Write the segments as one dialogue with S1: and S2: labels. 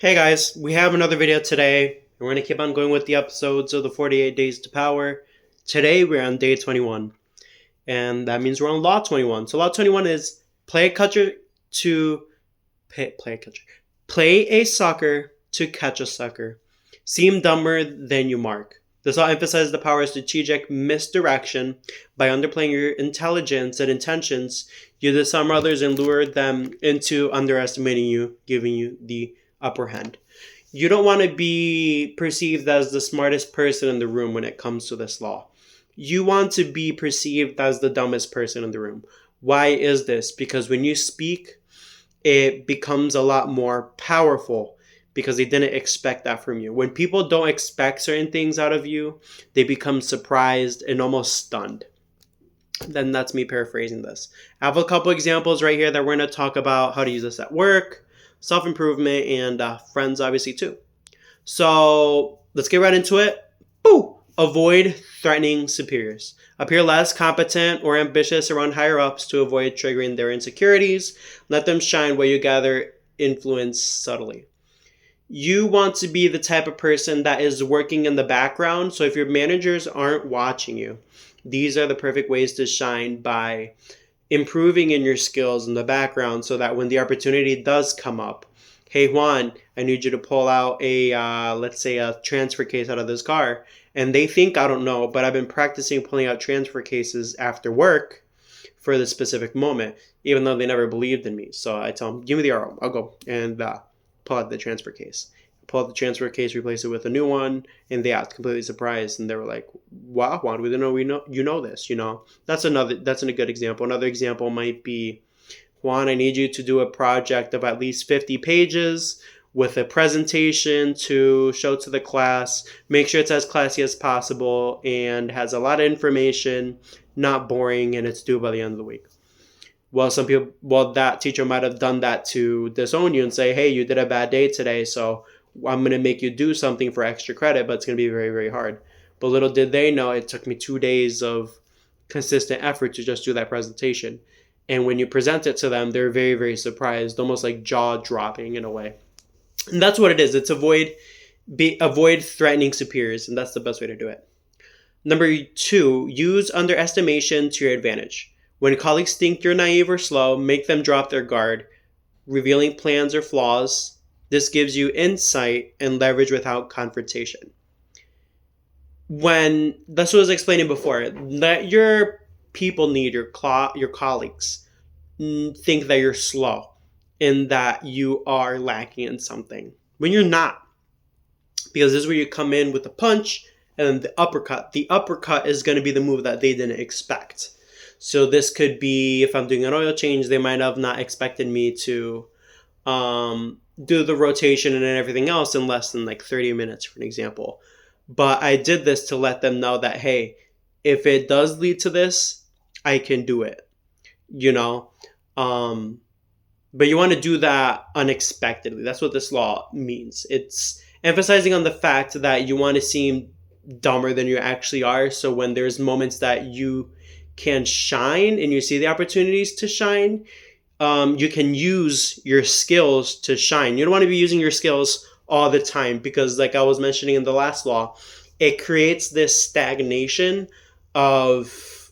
S1: Hey guys, we have another video today, and we're going to keep on going with the episodes of the 48 Days to Power. Today we're on day 21, and that means we're on law 21. So law 21 is play a catcher to play a soccer to catch a sucker. Seem dumber than you mark. This all emphasizes the power of strategic misdirection. By underplaying your intelligence and intentions, you disarm others and lure them into underestimating you, giving you the upper hand. You don't want to be perceived as the smartest person in the room when it comes to this law. You want to be perceived as the dumbest person in the room. Why is this? Because when you speak, it becomes a lot more powerful because they didn't expect that from you. When people don't expect certain things out of you, they become surprised and almost stunned. Then that's me paraphrasing this. I have a couple examples right here that we're going to talk about how to use this at work, self-improvement, and friends obviously too. So let's get right into it. Boo! Avoid threatening superiors. Appear less competent or ambitious around higher ups to avoid triggering their insecurities. Let them shine while you gather influence subtly. You want to be the type of person that is working in the background. So if your managers aren't watching you, these are the perfect ways to shine by improving in your skills in the background so that when the opportunity does come up, hey Juan, I need you to pull out let's say a transfer case out of this car. And they think I don't know, but I've been practicing pulling out transfer cases after work for this specific moment, even though they never believed in me. So I tell them, give me the RO, I'll go and pull out the transfer case. Pull out the transfer case, replace it with a new one, and they act completely surprised, and they were like, "Wow, Juan, we didn't know you know this." That's a good example. Another example might be, Juan, I need you to do a project of at least 50 pages with a presentation to show to the class. Make sure it's as classy as possible and has a lot of information, not boring, and it's due by the end of the week. That teacher might have done that to disown you and say, hey, you did a bad day today, so I'm going to make you do something for extra credit, but it's going to be very, very hard. But little did they know, it took me 2 days of consistent effort to just do that presentation. And when you present it to them, they're very, very surprised, almost like jaw dropping in a way. And that's what it is. It's avoid threatening superiors, and that's the best way to do it. Number 2, use underestimation to your advantage. When colleagues think you're naive or slow, make them drop their guard, revealing plans or flaws. This gives you insight and leverage without confrontation. That's what I was explaining before, let your people need your colleagues think that you're slow and that you are lacking in something when you're not. Because this is where you come in with a punch and then the uppercut. The uppercut is going to be the move that they didn't expect. So this could be, if I'm doing an oil change, they might have not expected me to do the rotation and everything else in less than like 30 minutes, for an example. But I did this to let them know that, hey, if it does lead to this, I can do it, But you want to do that unexpectedly. That's what this law means. It's emphasizing on the fact that you want to seem dumber than you actually are. So when there's moments that you can shine and you see the opportunities to shine, you can use your skills to shine. You don't want to be using your skills all the time because, like I was mentioning in the last law, it creates this stagnation of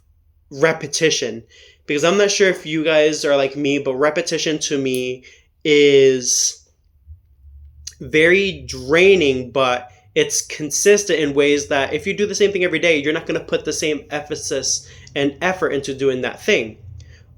S1: repetition. Because I'm not sure if you guys are like me, but repetition to me is very draining, but it's consistent in ways that if you do the same thing every day, you're not going to put the same emphasis and effort into doing that thing.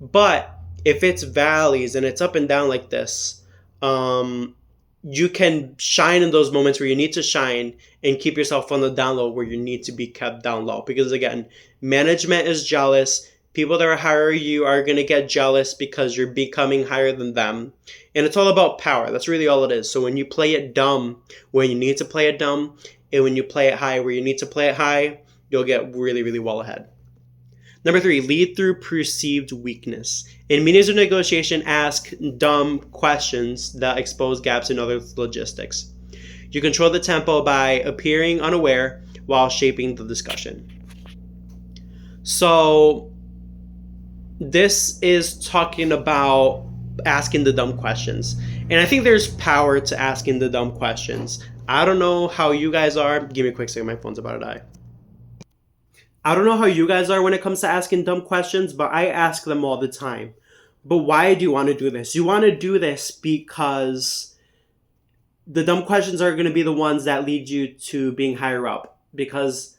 S1: But if it's valleys and it's up and down like this, you can shine in those moments where you need to shine and keep yourself on the down low where you need to be kept down low. Because again, management is jealous. People that are higher you are going to get jealous because you're becoming higher than them. And it's all about power. That's really all it is. So when you play it dumb when you need to play it dumb, and when you play it high where you need to play it high, you'll get really, really well ahead. Number 3, lead through perceived weakness. In meetings of negotiation, ask dumb questions that expose gaps in other logistics. You control the tempo by appearing unaware while shaping the discussion. So this is talking about asking the dumb questions. And I think there's power to asking the dumb questions. I don't know how you guys are. Give me a quick second, my phone's about to die. I don't know how you guys are when it comes to asking dumb questions, but I ask them all the time. But why do you want to do this? You want to do this because the dumb questions are going to be the ones that lead you to being higher up. Because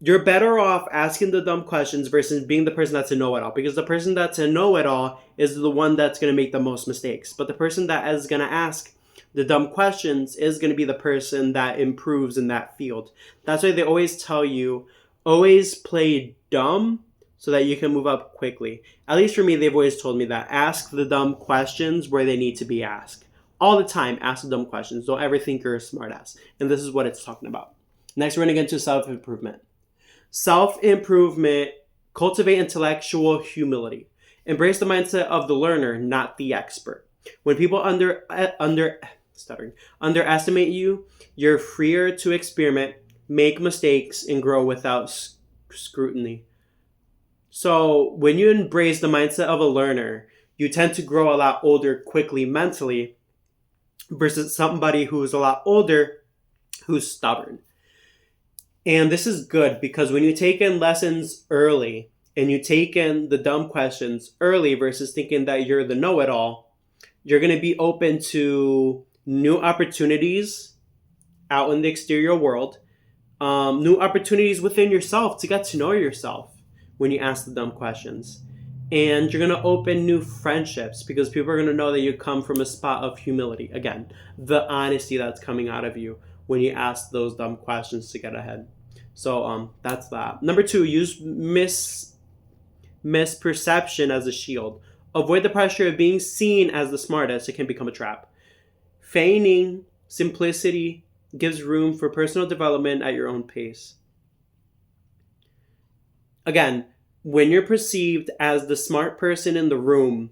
S1: you're better off asking the dumb questions versus being the person that's a know-it-all. Because the person that's a know-it-all is the one that's going to make the most mistakes. But the person that is going to ask the dumb questions is going to be the person that improves in that field. That's why they always tell you, always play dumb so that you can move up quickly. At least for me, they've always told me that. Ask the dumb questions where they need to be asked. All the time, ask the dumb questions. Don't ever think you're a smartass. And this is what it's talking about. Next, we're going to get into self-improvement. Self-improvement, cultivate intellectual humility. Embrace the mindset of the learner, not the expert. When people underestimate you, you're freer to experiment, make mistakes, and grow without scrutiny. So when you embrace the mindset of a learner, you tend to grow a lot older quickly mentally versus somebody who's a lot older who's stubborn. And this is good because when you take in lessons early and you take in the dumb questions early versus thinking that you're the know-it-all, you're going to be open to new opportunities out in the exterior world, new opportunities within yourself to get to know yourself when you ask the dumb questions. And you're going to open new friendships because people are going to know that you come from a spot of humility. Again, the honesty that's coming out of you when you ask those dumb questions to get ahead. So that's that. Number 2, use misperception as a shield. Avoid the pressure of being seen as the smartest. It can become a trap. Feigning simplicity gives room for personal development at your own pace. Again, when you're perceived as the smart person in the room,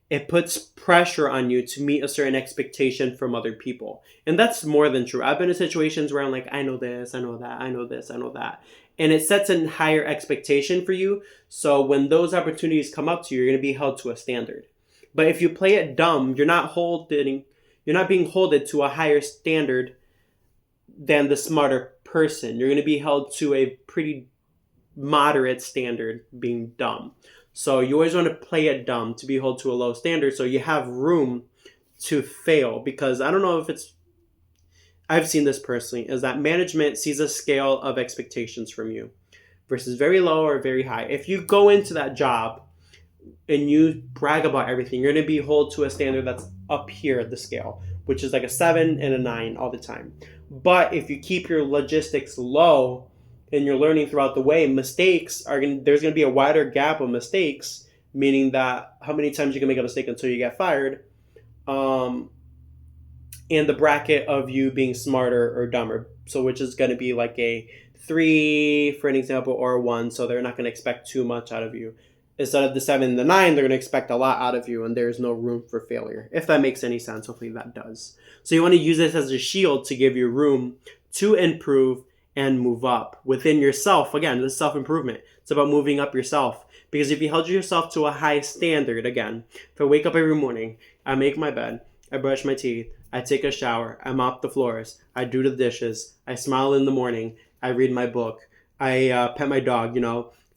S1: it puts pressure on you to meet a certain expectation from other people. And that's more than true. I've been in situations where I'm like, I know this, I know that, I know this, I know that. And it sets a higher expectation for you. So when those opportunities come up to you, you're going to be held to a standard. But if you play it dumb, you're not being holded to a higher standard than the smarter person. You're going to be held to a pretty moderate standard being dumb. So you always want to play it dumb to be held to a low standard so you have room to fail. Because I don't know if I've seen this personally, is that management sees a scale of expectations from you versus very low or very high. If you go into that job and you brag about everything, you're going to be held to a standard that's up here at the scale, which is like a 7 and a 9 all the time. But if you keep your logistics low, and you're learning throughout the way, there's going to be a wider gap of mistakes, meaning that how many times you can make a mistake until you get fired, and the bracket of you being smarter or dumber. So which is going to be like a 3, for an example, or a 1, so they're not going to expect too much out of you. Instead of the 7 and the 9, they're going to expect a lot out of you, and there's no room for failure. If that makes any sense, hopefully that does. So you want to use this as a shield to give you room to improve and move up within yourself. Again, this is self-improvement. It's about moving up yourself. Because if you held yourself to a high standard, again, if I wake up every morning, I make my bed, I brush my teeth, I take a shower, I mop the floors, I do the dishes, I smile in the morning, I read my book, I pet my dog, If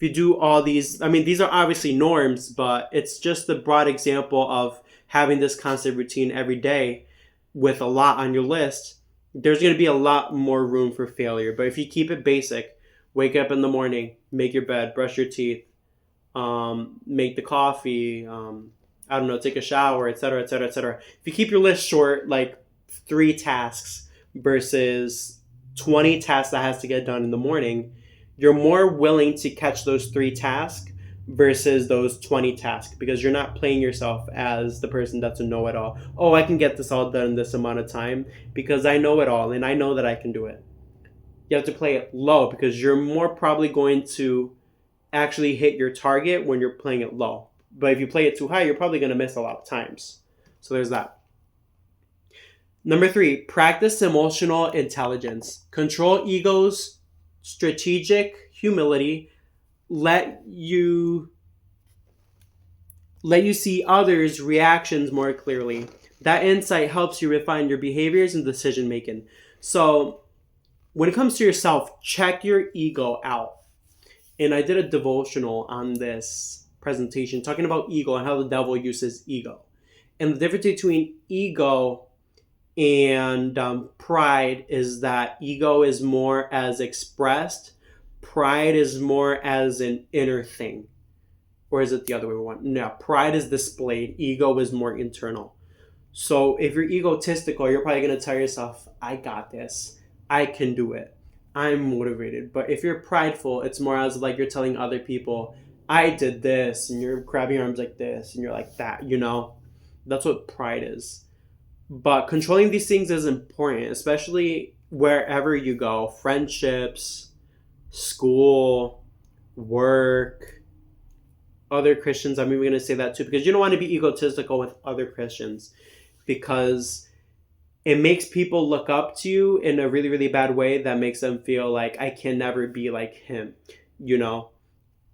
S1: you do all these, these are obviously norms, but it's just a broad example of having this constant routine every day with a lot on your list. There's going to be a lot more room for failure. But if you keep it basic, wake up in the morning, make your bed, brush your teeth, make the coffee, take a shower, etc., etc., etc. If you keep your list short, like 3 tasks versus 20 tasks that has to get done in the morning, you're more willing to catch those 3 tasks versus those 20 tasks because you're not playing yourself as the person that's a know-it-all. Oh, I can get this all done in this amount of time because I know it all and I know that I can do it. You have to play it low because you're more probably going to actually hit your target when you're playing it low. But if you play it too high, you're probably going to miss a lot of times. So there's that. Number 3, practice emotional intelligence. Control egos, strategic humility, let you see others' reactions more clearly. That insight helps you refine your behaviors and decision making. So, when it comes to yourself, check your ego out. And I did a devotional on this presentation talking about ego and how the devil uses ego. And the difference between ego and pride is that ego is more as expressed, pride is more as an inner thing. Or is it the other way around? No, pride is displayed, ego is more internal. So if you're egotistical, you're probably going to tell yourself, I got this. I can do it. I'm motivated. But if you're prideful, it's more as like you're telling other people, I did this, and you're grabbing your arms like this, and you're like that, you know? That's what pride is. But controlling these things is important, especially wherever you go, friendships, school, work, other Christians. I'm even going to say that too, because you don't want to be egotistical with other Christians, because it makes people look up to you in a really, really bad way that makes them feel like I can never be like him. You know,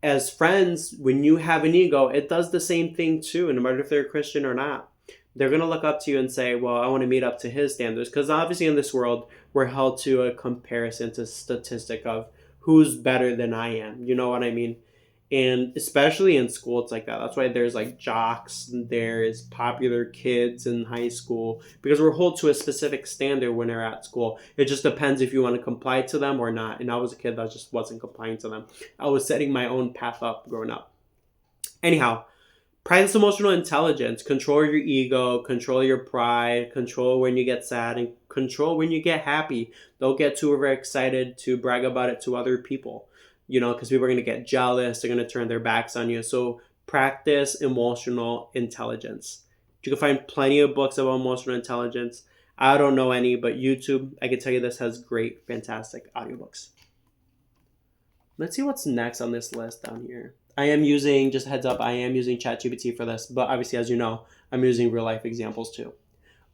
S1: as friends, when you have an ego, it does the same thing too, no matter if they're a Christian or not. They're going to look up to you and say, well, I want to meet up to his standards. Because obviously in this world, we're held to a comparison, to statistic of who's better than I am. You know what I mean? And especially in school, it's like that. That's why there's like jocks, and there's popular kids in high school, because we're held to a specific standard when they're at school. It just depends if you want to comply to them or not. And I was a kid that just wasn't complying to them. I was setting my own path up growing up. Anyhow, pride is emotional intelligence. Control your ego, control your pride, control when you get sad, and control when you get happy. Don't get too overexcited to brag about it to other people, you know, because people are going to get jealous. They're going to turn their backs on you. So practice emotional intelligence. You can find plenty of books about emotional intelligence. I don't know any, but YouTube, I can tell you this has great, fantastic audiobooks. Let's see what's next on this list down here. I am using, just a heads up, I am using ChatGPT for this, but obviously, as you know, I'm using real life examples too.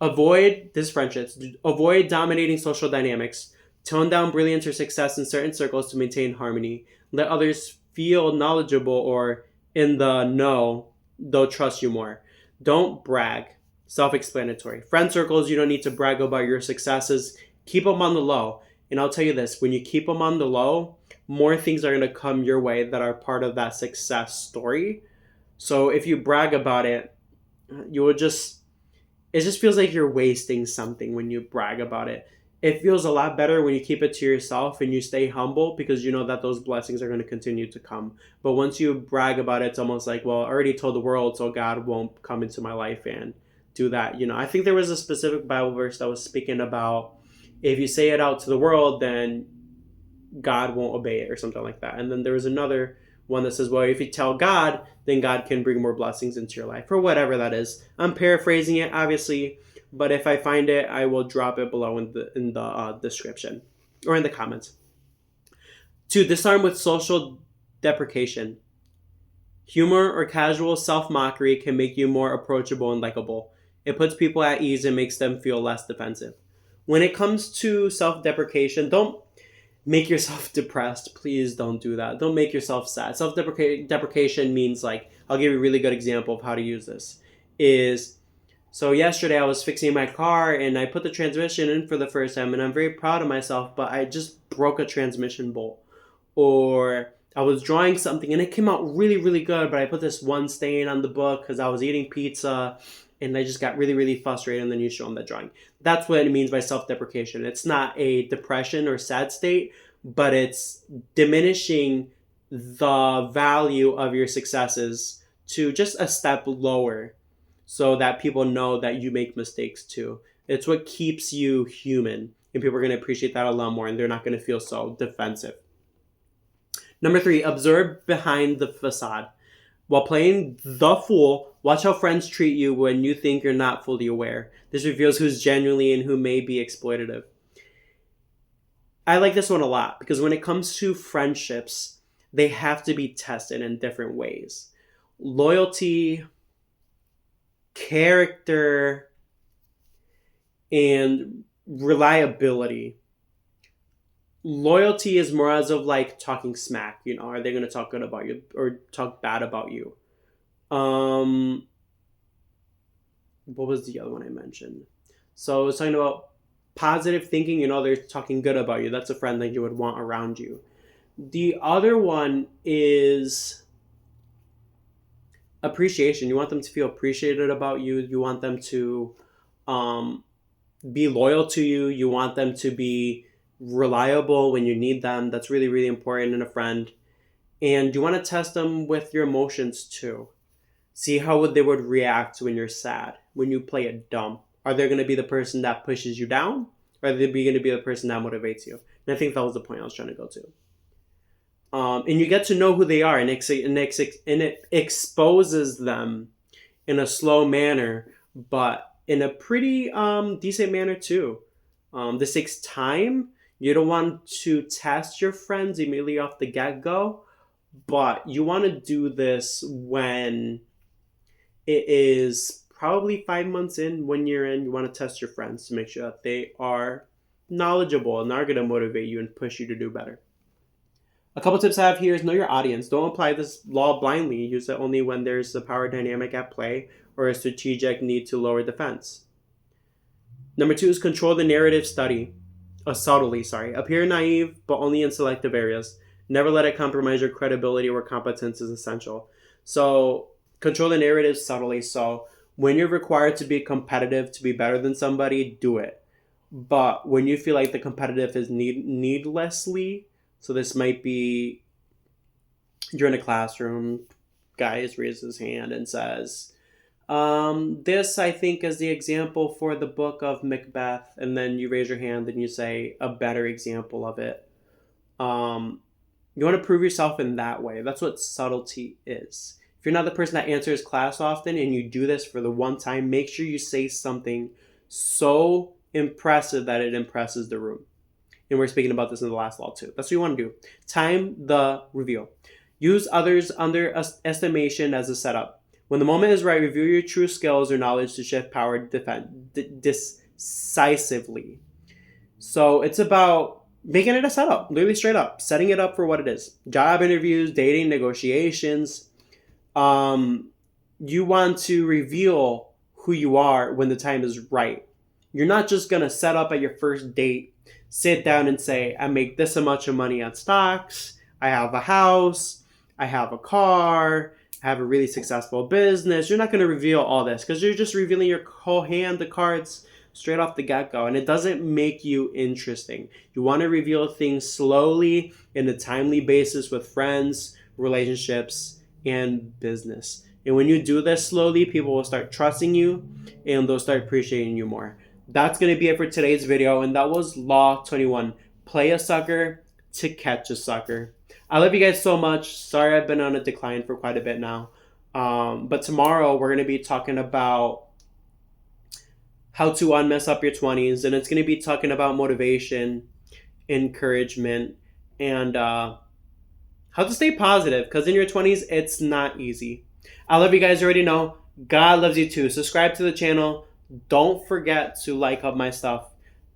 S1: Avoid this friendships. Avoid dominating social dynamics. Tone down brilliance or success in certain circles to maintain harmony. Let others feel knowledgeable or in the know, they'll trust you more. Don't brag. Self-explanatory. Friend circles, you don't need to brag about your successes. Keep them on the low. And I'll tell you this, when you keep them on the low, more things are going to come your way that are part of that success story. So if you brag about it, you will just, it just feels like you're wasting something when you brag about it. It feels a lot better when you keep it to yourself and you stay humble, because you know that those blessings are going to continue to come. But once you brag about it, it's almost like, well, I already told the world, so God won't come into my life and do that. You know, I think there was a specific Bible verse that was speaking about if you say it out to the world, then God won't obey it or something like that. And then there was another one that says, well, if you tell God, then God can bring more blessings into your life, or whatever that is. I'm paraphrasing it, obviously, but if I find it, I will drop it below in the description or in the comments. 2, disarm with social deprecation. Humor or casual self-mockery can make you more approachable and likable. It puts people at ease and makes them feel less defensive. When it comes to self-deprecation, don't make yourself depressed. Please don't do that. Don't make yourself sad. Self-deprecation means, like, I'll give you a really good example of how to use this. So yesterday I was fixing my car and I put the transmission in for the first time, and I'm very proud of myself, but I just broke a transmission bolt. Or I was drawing something and it came out really, really good, but I put this one stain on the book because I was eating pizza and I just got really, really frustrated, and then you show them the drawing. That's what it means by self-deprecation. It's not a depression or sad state, but it's diminishing the value of your successes to just a step lower, so that people know that you make mistakes too. It's what keeps you human, and people are going to appreciate that a lot more, and they're not going to feel so defensive. Number 3, observe behind the facade. While playing the fool, watch how friends treat you when you think you're not fully aware. This reveals who's genuinely and who may be exploitative. I like this one a lot, because when it comes to friendships, they have to be tested in different ways. Loyalty, character, and reliability. Loyalty is more as of like talking smack, you know, are they going to talk good about you or talk bad about you? What was the other one I mentioned? So I was talking about positive thinking. They're talking good about you. That's a friend that you would want around you. The other one is appreciation. You want them to feel appreciated about you. You want them to um, be loyal to you. You want them to be reliable when you need them. That's really, really important in a friend. And you want to test them with your emotions too. See how they would react when you're sad, when you play it dumb. Are they going to be the person that pushes you down? Or are they going to be the person that motivates you? And I think that was the point I was trying to go to. And you get to know who they are, and it exposes them in a slow manner, but in a pretty decent manner too. This takes time. You don't want to test your friends immediately off the get go, but you want to do this when it is probably 5 months in, 1 year in. You want to test your friends to make sure that they are knowledgeable and are going to motivate you and push you to do better. A couple tips I have here is know your audience. Don't apply this law blindly. Use it only when there's a power dynamic at play or a strategic need to lower defense. Number 2 is control the narrative subtly. Appear naive, but only in selective areas. Never let it compromise your credibility where competence is essential. So control the narrative subtly. So when you're required to be competitive, to be better than somebody, do it. But when you feel like the competitive is needlessly, so this might be you're in a classroom, guy raises his hand and says, this I think is the example for the book of Macbeth, and then you raise your hand and you say a better example of it. You want to prove yourself in that way. That's what subtlety is. If you're not the person that answers class often and you do this for the one time, make sure you say something so impressive that it impresses the room. And we're speaking about this in the last law too. That's what you want to do. Time the reveal. Use others' underestimation as a setup. When the moment is right, review your true skills or knowledge to shift power decisively. So it's about making it a setup, literally straight up, setting it up for what it is. Job interviews, dating, negotiations. You want to reveal who you are when the time is right. You're not just going to set up at your first date, sit down and say, I make this much of money on stocks, I have a house, I have a car, I have a really successful business. You're not going to reveal all this because you're just revealing your whole hand, the cards, straight off the get-go, and it doesn't make you interesting. You want to reveal things slowly in a timely basis with friends, relationships, and business. And when you do this slowly, people will start trusting you and they'll start appreciating you more. That's going to be it for today's video, and that was Law 21. Play a sucker to catch a sucker. I love you guys so much. Sorry I've been on a decline for quite a bit now. But tomorrow we're going to be talking about how to unmess up your 20s, and it's going to be talking about motivation, encouragement, and how to stay positive, because in your 20s, it's not easy. I love you guys. You already know. God loves you too. Subscribe to the channel. Don't forget to like up my stuff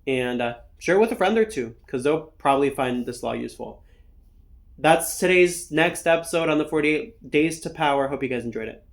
S1: and share it with a friend or two because they'll probably find this law useful. That's today's next episode on the 48 Days to Power. Hope you guys enjoyed it.